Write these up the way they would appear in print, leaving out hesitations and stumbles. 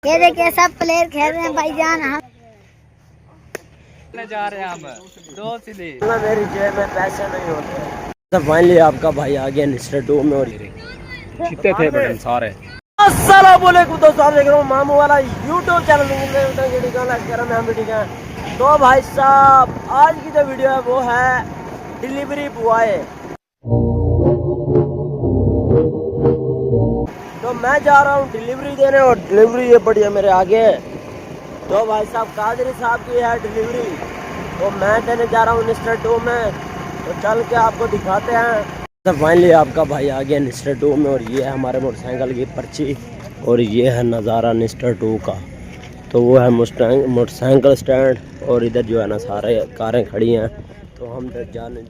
ये देखिए सब प्लेयर खेल रहे हैं भाईजान। हम जा रहे हैं हम दो सीधे। मेरी जेब में पैसे नहीं होते। तो फाइनली आपका भाई आ गया निस्टर 2 में और जीते थे बटन सारे। अस्सलाम वालेकुम दोस्तों, आप देख रहे हो मामू वाला यूट्यूब चैनल में। तो भाई साहब आज की जो वीडियो है वो है डिलीवरी बॉय। तो मैं जा रहा हूँ डिलीवरी देने और डिलीवरी ये पड़ी है मेरे आगे। तो भाई साहब कादरी साहब की है डिलीवरी, तो मैं देने जा रहा हूँ निस्टर 2 में। तो चल के आपको दिखाते हैं। तो फाइनली आपका भाई आ गया निस्टर 2 में और ये है हमारे मोटरसाइकिल की पर्ची और ये है नज़ारा निस्टर 2 का। तो वो है मोटरसाइकिल स्टैंड और इधर जो है ना सारे कारें खड़ी हैं। तो हम अंदर जा रहे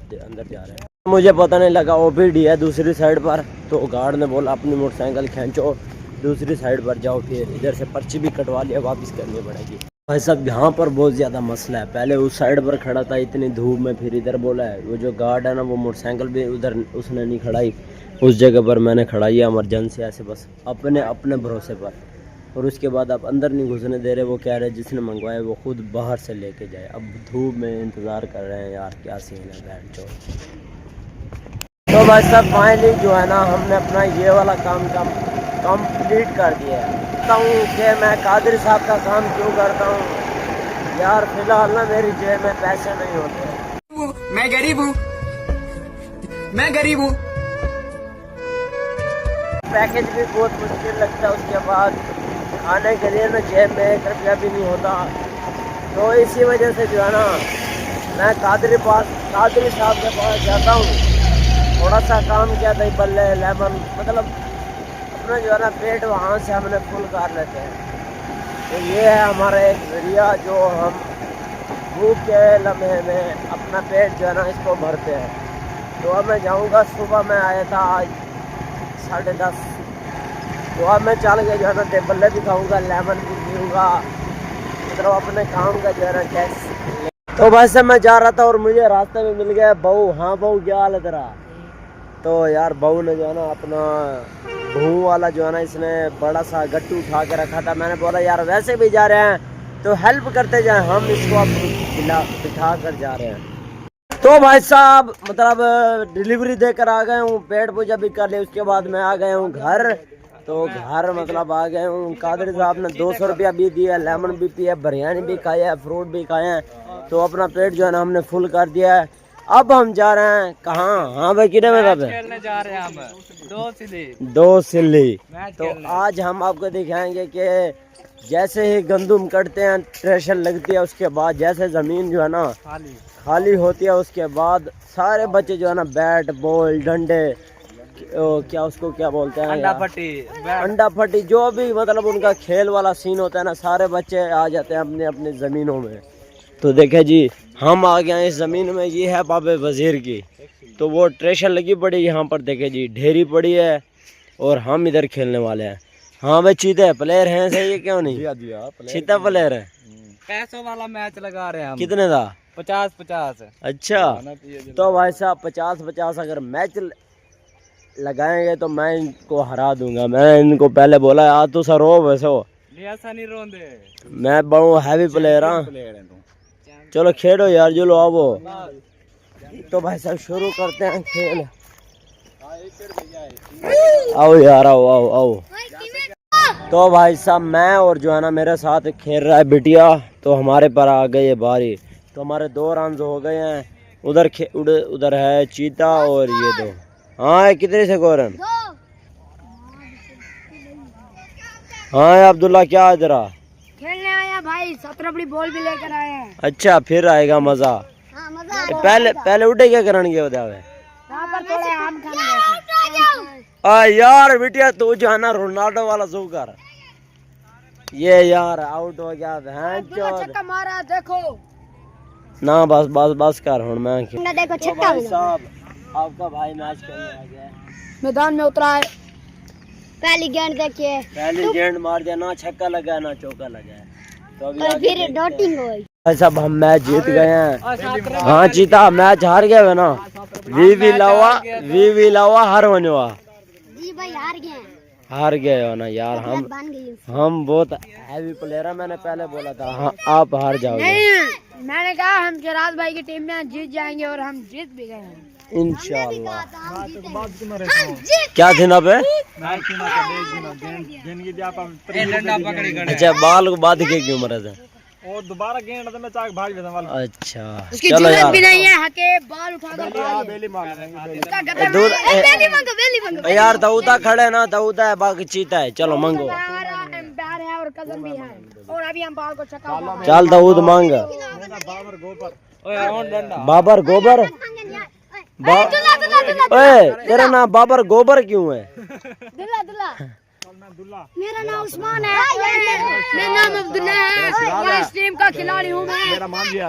हैं। मुझे पता नहीं लगा ओपीडी है दूसरी साइड पर, तो गार्ड ने बोला अपनी मोटरसाइकिल खींचो दूसरी साइड पर जाओ, फिर इधर से पर्ची भी कटवा लिया, वापस करनी पड़ेगी। भाई साहब यहाँ पर बहुत ज़्यादा मसला है, पहले उस साइड पर खड़ा था इतनी धूप में, फिर इधर बोला है। वो जो गार्ड है ना वो मोटरसाइकिल भी उधर उसने नहीं खड़ाई, उस जगह पर मैंने खड़ाई है इमरजेंसी ऐसे बस अपने भरोसे पर। और उसके बाद आप अंदर नहीं घुसने दे रहे, वो कह रहे जिसने मंगवाया वो खुद बाहर से लेके जाए। अब धूप में इंतज़ार कर रहे हैं यार, क्या सीन है बैठ जाओ। तो भाई साहब फाइनली जो है ना हमने अपना ये वाला काम कंप्लीट कर दिया है। कहता हूँ कि मैं कादरी साहब का काम क्यों करता हूँ यार, फिलहाल ना मेरी जेब में पैसे नहीं होते। मैं गरीब हूँ, मैं गरीब हूँ। पैकेज भी बहुत मुश्किल लगता है, उसके बाद खाने के लिए ना जेब में 1 रुपया भी नहीं होता। तो इसी वजह से जो है ना मैं कादरी साहब के पास जाता हूँ। थोड़ा सा काम किया दही बल्ले लेमन, मतलब अपना जो है ना पेट वहाँ से हमने फुल कर लेते हैं। तो ये है हमारा एक जरिया जो हम भूख के लम्हे में अपना पेट जो है ना इसको भरते हैं। तो अब मैं जाऊँगा, सुबह मैं आया था आज 10:30, तो अब मैं चल के जो है ना दही बल्ले भी खाऊँगा, लेमन भी पीऊँगा, मतलब अपने काम का जो है ना टैक्स। तो वैसे मैं जा रहा था और मुझे रास्ते में मिल गया बहू। हाँ बहू, क्या हाल है तेरा? तो यार बहू ने जो है ना अपना भूँ वाला जो है ना इसने बड़ा सा गट्टू उठा के रखा था। मैंने बोला यार वैसे भी जा रहे हैं तो हेल्प करते जाएं, हम इसको अब बिठा कर जा रहे हैं। तो भाई साहब मतलब डिलीवरी देकर आ गए हूँ, पेट पूजा भी कर ली, उसके बाद मैं आ गया हूँ घर। तो घर मतलब आ गए हूँ। कादरी साहब ने 200 रुपया भी दिया, लेमन भी पिया, बिरयानी भी खाया है, फ्रूट भी खाए हैं। तो अपना पेट जो है ना हमने फुल कर दिया है। अब हम जा रहे हैं कहाँ? हाँ भाई किधर में खेलने जा रहे हैं हम दो सिल्ली। तो आज हम आपको दिखाएंगे कि जैसे ही गंदुम कटते हैं ट्रेशर लगती है, उसके बाद जैसे जमीन जो है ना खाली होती है, उसके बाद सारे बच्चे जो है ना बैट बॉल डंडे क्या उसको क्या बोलते हैं, अंडा फटी जो भी मतलब उनका खेल वाला सीन होता है ना, सारे बच्चे आ जाते हैं अपने अपने ज़मीनों में। तो देखे जी हम आ गए इस ज़मीन में, ये है बाबे वज़ीर की। तो वो ट्रेशर लगी पड़ी यहाँ पर, देखे जी ढेरी पड़ी है और हम इधर खेलने वाले हैं। हाँ भाई चीते प्लेयर हैं सही है, क्यों नहीं? चीता प्लेयर है। पैसों वाला मैच लगा रहे हैं हम। कितने था? 50-50। अच्छा तो भाई साहब 50-50 अगर मैच लगाएंगे तो मैं इनको हरा दूंगा। मैं इनको पहले बोला आज तो सर रो वैसे हो, ऐसा नहीं रोंदे, मैं बहुत हैवी प्लेयर हाँ। चलो खेलो यार, जो लो आओ। तो भाई साहब शुरू करते हैं खेल। आओ यार आओ। तो भाई साहब मैं और जो है ना मेरे साथ खेल रहा है बिटिया, तो हमारे पर आ गई है बारी। तो हमारे 2 रन हो गए हैं। उधर है चीता और ये 2। हाँ कितने से को रन? हाँ अब्दुल्ला क्या है तेरा? खेलने आया भाई, 17 बड़ी बॉल भी लेकर आए हैं। अच्छा फिर आएगा मजा। हाँ, मजा पहले उठे क्या करण के होता है यार बिटिया, तू जो है ना रोनाल्डो वाला शो कर। ये यार आउट हो गया छक्का मारा देखो ना, बस कर हूँ मैं। देखो छक्का साहब आपका भाई मैच खेलने आ गया, मैदान में उतरा है। पहली गेंद देखिए, पहली गेंद मार दिया, ना छक्का लगा ना चौका लगा। तो अभी फिर डॉटिंग हुई। सब हम मैच जीत गए हैं। हाँ चीता मैच हार गया है ना, वी लावा हर वनवा जी भाई हार गए। हार गए हो ना यार। बन गई। हम बहुत हैवी प्लेयर है, मैंने पहले बोला था। हाँ, आप हार जाओगे। नहीं, मैंने कहा हम सिराज भाई की टीम में जीत जाएंगे और हम जीत भी गए हैं इंशाल्लाह। क्या दिन पे? डंडा पकड़ी खड़े। अच्छा, बाल को बांध के क्यों मरे थे? और दोबारा गेंद तो मैं चाक भाग जाता वाला। अच्छा, उसकी चलो जरूरत यार। भी नहीं है, हके बाल उठाकर भाग बेली मांगेंगे उसका गटर दूध बेली मांगो, बेली मांगो। यार, दाऊदा खड़े ना, दाऊदा है बाकी चीता है। चलो मांगो। एम्पायर है और कजन भी है और अभी हम बाल को छक्का। चल दाऊद मांग। बाबर गोबर। ओए और डंडा। बाबर गोबर। ओए, तेरा नाम बाबर गोबर क्यों है? दुल्ला दुल्ला। मेरा नाम उस्मान है। मेरा नाम अब्दुल्ला है। मैं इस टीम का खिलाड़ी हूँ। मैं मेरा मान दिया।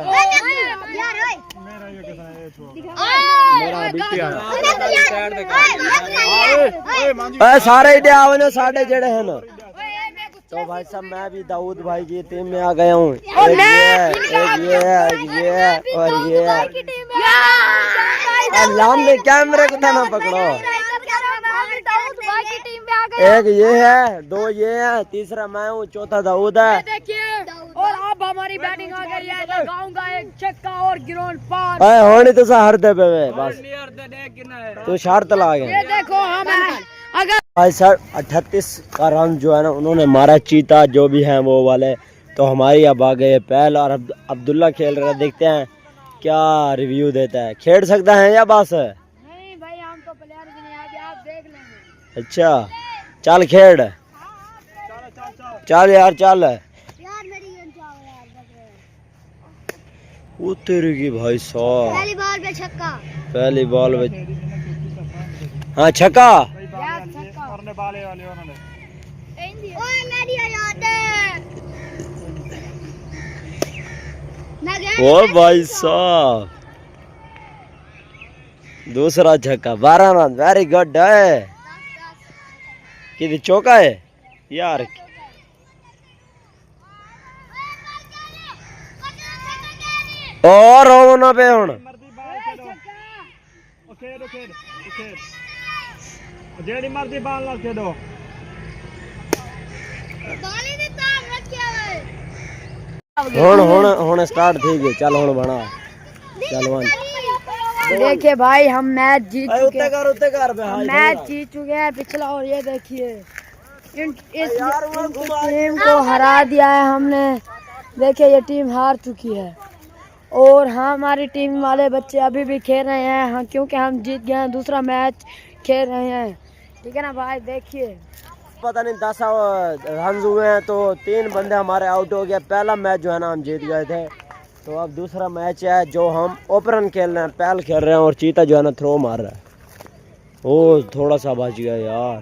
सारे इंडिया आवने साढ़े जड़े हैं ना। तो भाई साहब, मैं भी दाऊद भाई की टीम में आ गया हूँ। एक ये और ये। लामने कैमरे को था ना पकड़ो। एक ये है, दो ये है, तीसरा मैं हूँ, चौथा दाऊद है। देखिए, और अब हमारी बैटिंग आ गई है। लगाऊंगा एक छक्का और ग्राउंड पार। होनी तो हर दे पे बस तो शर्त ला गए। ये देखो हम अगर भाई सर 38 का रन जो है ना उन्होंने मारा, चीता जो भी है वो वाले। तो हमारी अब आ गए पहल और अब्दुल्ला खेल रहा है। देखते हैं क्या रिव्यू देता है। खेल सकता है या बस? नहीं भाई, हम तो प्लेयर भी नहीं, अभी आप देख लेंगे। अच्छा, चल खेल। चल यार, चल। वो तेरे की भाई साहब, पहली बॉल पे छक्का। पहली बॉल पे हाँ छक्का। बाले वाले उन्होंने। ओए मेरी याद है। ओ भाई साहब, दूसरा छक्का, 12 रन। वेरी गुड है। कि चौका है यार। और रोना पे हुन जेडी मर्जी बाल ना खेडो। हुन स्टार्ट थी गई। चल हुन बना। चल वन। देखिए भाई, हम मैच जीत चुके हैं। उत्ते कर मैच जीत चुके हैं पिछला। और ये देखिए, इस टीम को हरा दिया है हमने। देखिए, ये टीम हार चुकी है और हमारी टीम वाले बच्चे अभी भी खेल रहे हैं। हाँ, क्योंकि हम जीत गए हैं, दूसरा मैच खेल रहे हैं। ठीक है ना भाई? देखिए, पता नहीं 10 रन हुए हैं तो 3 बंदे हमारे आउट हो गए। पहला मैच जो है ना हम जीत गए थे। तो अब दूसरा मैच है जो हम ओपन खेल रहे हैं, पहल खेल रहे हैं। और चीता जो है ना थ्रो मार रहा है। ओ थोड़ा सा बच गया यार।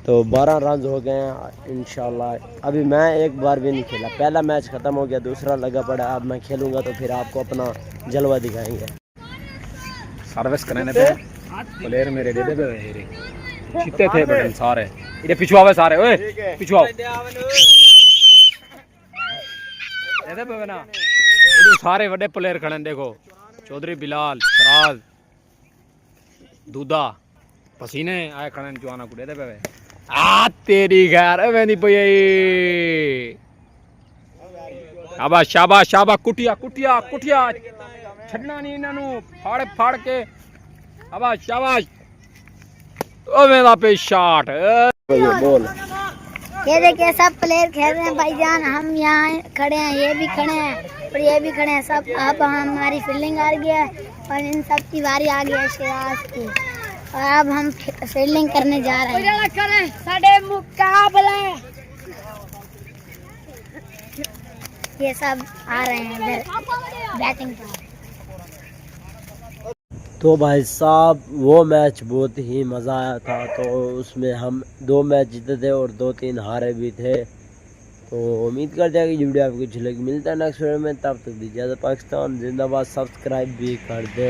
तो 12 रन हो गए हैं इंशाल्लाह। अभी मैं एक बार भी नहीं खेला। पहला मैच ख़त्म हो गया, दूसरा लगा पड़ा। अब मैं खेलूंगा तो फिर आपको अपना जलवा दिखाएंगे। सर्विस करने पे प्लेयर मेरे दे दे रे जीते थे बटन सारे। इधर पिछुआवे सारे। ओए पिछुआओ दे पे ना। ये सारे बड़े प्लेयर खड़े। देखो, चौधरी बिलाल, सराज, दूधा, पसीने आए खड़े जुआना को दे पे। आ तेरी खैर वेंदी पई। शाबाश शाबाश शाबाश। कुटिया कुटिया कुटिया छड़ना नहीं इन्हों। फाड़ फाड़ के। शाबाश शाबाश। ओ मेरा पे शॉट। बोल। ये देखिए, सब प्लेयर खेल रहे हैं भाईजान। हम यहाँ खड़े हैं, ये भी खड़े हैं और ये भी खड़े हैं सब। अब हमारी फील्डिंग आ गई है और इन सब की बारी आ गई है सिराज की। और अब हम फील्डिंग करने जा रहे हैं। साडे मुकाबले ये सब आ रहे हैं इधर बैटिंग पर। तो भाई साहब, वो मैच बहुत ही मज़ा आया था। तो उसमें हम 2 मैच जीते थे और 2-3 हारे भी थे। तो उम्मीद करते हैं कि वीडियो आपको अच्छी लगी। मिलता है नेक्स्ट वीडियो में। तब तक दीजिए। पाकिस्तान जिंदाबाद। सब्सक्राइब भी कर दे।